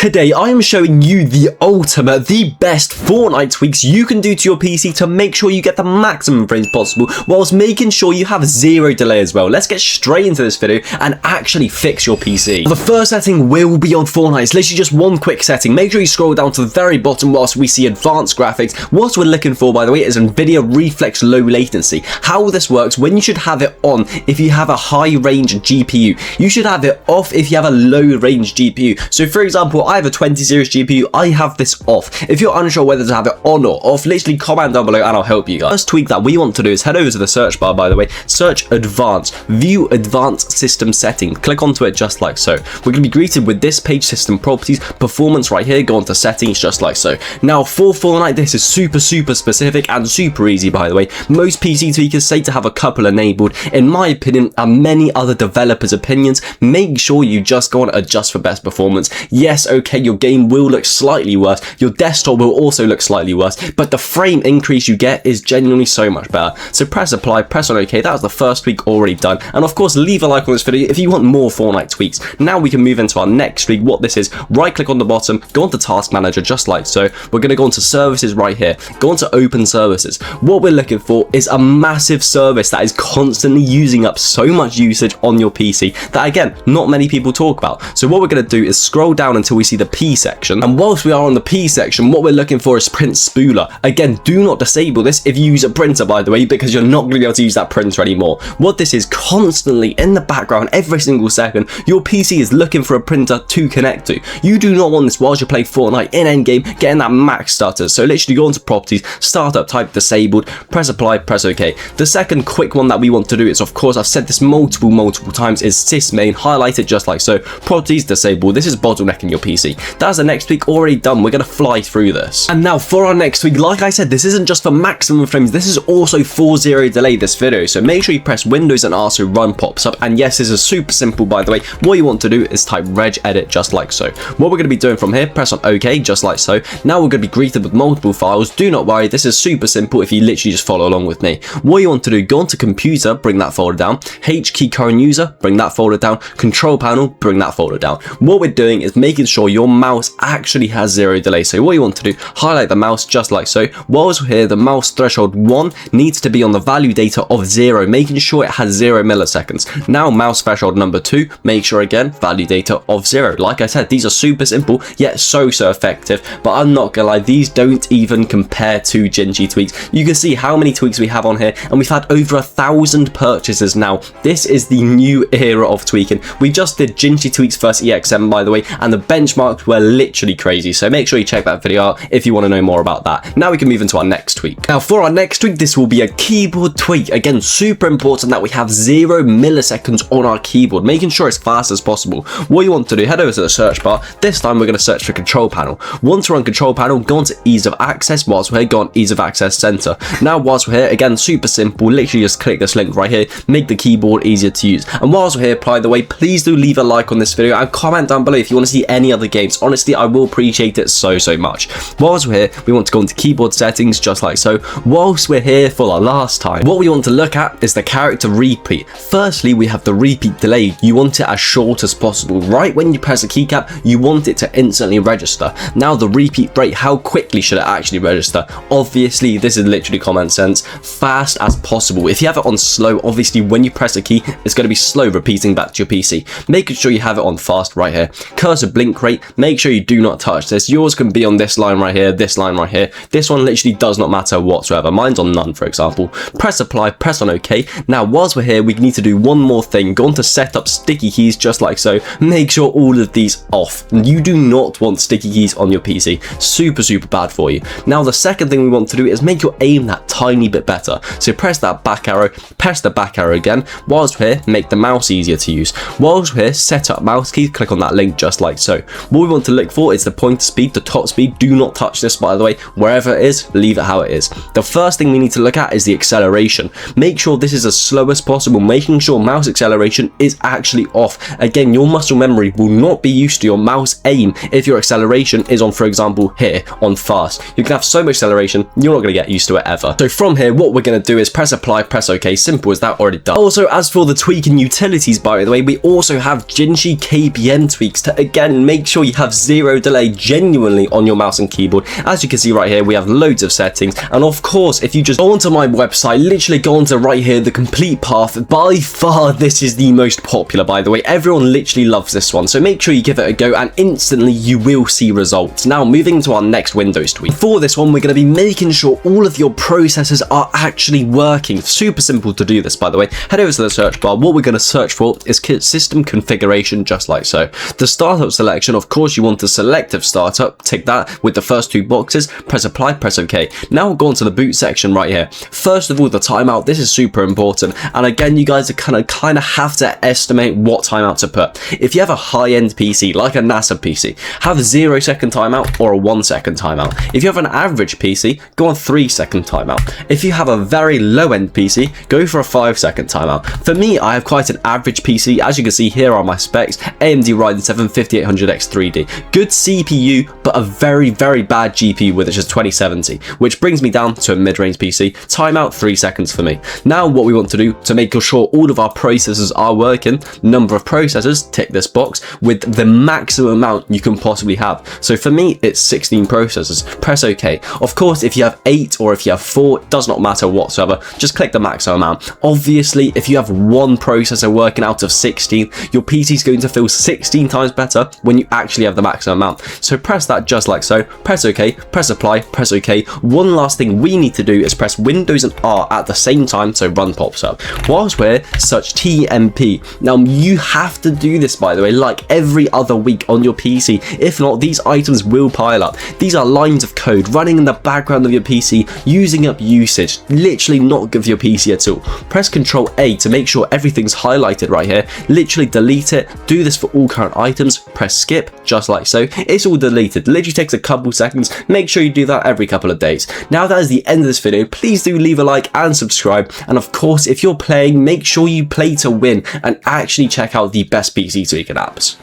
Today I am showing you the ultimate, the best Fortnite tweaks you can do to your PC to make sure you get the maximum frames possible whilst making sure you have zero delay as well. Let's get straight into this video and actually fix your PC. The first setting will be on Fortnite. It's literally just one quick setting. Make sure you scroll down to the very bottom whilst we see advanced graphics. What we're looking for, by the way, is NVIDIA Reflex low latency. How this works, when you should have it on if you have a high range GPU, you should have it off if you have a low range GPU. So for example, I have a 20 series GPU, I have this off. If you're unsure whether to have it on or off, literally comment down below and I'll help you guys. First tweak that we want to do is head over to the search bar, by the way, search advanced, view advanced system settings, click onto it just like so. We're going to be greeted with this page, system properties, performance right here, go on to settings just like so. Now for Fortnite, this is super specific and super easy, by the way. Most PC tweakers say to have a couple enabled. In my opinion and many other developers' opinions, make sure you just go on adjust for best performance. Yes, okay, your game will look slightly worse, your desktop will also look slightly worse, but the frame increase you get is genuinely so much better. So press apply, press on OK. That was the first tweak already done, and of course leave a like on this video if you want more Fortnite tweaks. Now we can move into our next tweak. What this is, right click on the bottom, go onto task manager just like so. We're going to go into services right here, go into open services. What we're looking for is a massive service that is constantly using up so much usage on your PC that, again, not many people talk about. So what we're going to do is scroll down until we see the P section, and whilst we are on the P section, what we're looking for is print spooler. Again, do not disable this if you use a printer, by the way, because you're not going to be able to use that printer anymore. What this is, constantly in the background, every single second, your PC is looking for a printer to connect to. You do not want this whilst you play Fortnite in endgame, getting that max stutter. So literally go into properties, startup type disabled, press apply, press OK. The second quick one that we want to do is, of course, I've said this multiple times, is sysmain, highlight it just like so, properties disabled. This is bottlenecking your PC. That's the next tweak already done. We're going to fly through this. And now for our next tweak, like I said, this isn't just for maximum frames, this is also for zero delay, this video. So make sure you press Windows and R so run pops up. And yes, this is super simple, by the way. What you want to do is type regedit just like so. What we're going to be doing from here, press on OK just like so. Now we're going to be greeted with multiple files. Do not worry, this is super simple if you literally just follow along with me. What you want to do, go onto computer, bring that folder down, H key current user, bring that folder down, control panel, bring that folder down. What we're doing is making sure your mouse actually has zero delay. So what you want to do, highlight the mouse just like so. Whilst we're here, the mouse threshold 1 needs to be on the value data of 0, making sure it has 0 milliseconds. Now mouse threshold number 2, make sure again, value data of 0. Like I said, these are super simple, yet so effective, but I'm not gonna lie, these don't even compare to Jinshi tweaks. You can see how many tweaks we have on here, and we've had over 1,000 purchases now. This is the new era of tweaking. We just did Jinshi tweaks versus EXM, by the way, and the benchmarks were literally crazy, so make sure you check that video out if you want to know more about that. Now we can move into our next tweak. Now for our next tweak, this will be a keyboard tweak. Again, super important that we have 0 milliseconds on our keyboard, making sure it's fast as possible. What you want to do, head over to the search bar. This time we're going to search for control panel. Once we're on control panel, go on to ease of access. Whilst we're here, go on ease of access center. Now whilst we're here, again, super simple, literally just click this link right here, make the keyboard easier to use. And whilst we're here, by the way, please do leave a like on this video and comment down below if you want to see any other games. Honestly, I will appreciate it so much. Whilst we're here, we want to go into keyboard settings just like so. Whilst we're here for the last time, what we want to look at is the character repeat. Firstly, we have the repeat delay. You want it as short as possible. Right when you press a keycap, you want it to instantly register. Now the repeat rate, how quickly should it actually register? Obviously, this is literally common sense, fast as possible. If you have it on slow, obviously when you press a key, it's going to be slow repeating back to your PC. Making sure you have it on fast right here. Cursor blink rate, make sure you do not touch this. Yours can be on this line right here, this line right here. This one literally does not matter whatsoever. Mine's on none, for example. Press apply, press on OK. Now whilst we're here, we need to do one more thing. Go on to set up sticky keys just like so. Make sure all of these off. You do not want sticky keys on your PC. Super bad for you. Now the second thing we want to do is make your aim that tiny bit better. So press that back arrow, press the back arrow again. Whilst we're here, make the mouse easier to use. Whilst we're here, set up mouse keys, click on that link just like so. What we want to look for is the pointer speed, the top speed. Do not touch this, by the way. Wherever it is, leave it how it is. The first thing we need to look at is the acceleration. Make sure this is as slow as possible, making sure mouse acceleration is actually off. Again, your muscle memory will not be used to your mouse aim if your acceleration is on, for example, here on fast. You can have so much acceleration, you're not going to get used to it ever. So from here, what we're going to do is press apply, press OK. Simple as that, already done. Also, as for the tweaking utilities, by the way, we also have Jinshi KPN tweaks to, again, make sure you have zero delay genuinely on your mouse and keyboard. As you can see right here, we have loads of settings, and of course, if you just go onto my website, literally go onto right here, the complete path, by far this is the most popular, by the way. Everyone literally loves this one, so make sure you give it a go, and instantly you will see results. Now, moving to our next Windows tweak. For this one, we're going to be making sure all of your processors are actually working. Super simple to do this, by the way. Head over to the search bar. What we're going to search for is system configuration, just like so. The startup selection, of course, you want the selective startup. Tick that with the first two boxes. Press apply, press OK. Now we'll go on to the boot section right here. First of all, the timeout. This is super important, and again, you guys are kind of have to estimate what timeout to put. If you have a high-end PC like a NASA PC, have a 0-second timeout or a 1-second timeout. If you have an average PC, go on 3-second timeout. If you have a very low-end PC, go for a 5-second timeout. For me, I have quite an average PC. As you can see, here are my specs. AMD Ryzen 7 5800X 3D. Good CPU, but a very, very bad GPU with it, just 2070, which brings me down to a mid-range PC. Timeout 3 seconds for me. Now, what we want to do to make sure all of our processors are working, number of processors, tick this box, with the maximum amount you can possibly have. So for me, it's 16 processors. Press OK. Of course, if you have 8 or if you have 4, it does not matter whatsoever. Just click the maximum amount. Obviously, if you have one processor working out of 16, your PC is going to feel 16 times better when you actually have the maximum amount. So press that just like so. Press OK, press apply, press OK. One last thing we need to do is press Windows and R at the same time so run pops up. Whilst we're search TMP. Now, you have to do this, by the way, like every other week on your PC. If not, these items will pile up. These are lines of code running in the background of your PC, using up usage, literally not good for your PC at all. Press Ctrl A to make sure everything's highlighted right here. Literally delete it. Do this for all current items. Press skip, just like so. It's all deleted. Literally takes a couple seconds. Make sure you do that every couple of days. Now that is the end of this video. Please do leave a like and subscribe. And of course, if you're playing, make sure you play to win and actually check out the best PC tweaking apps.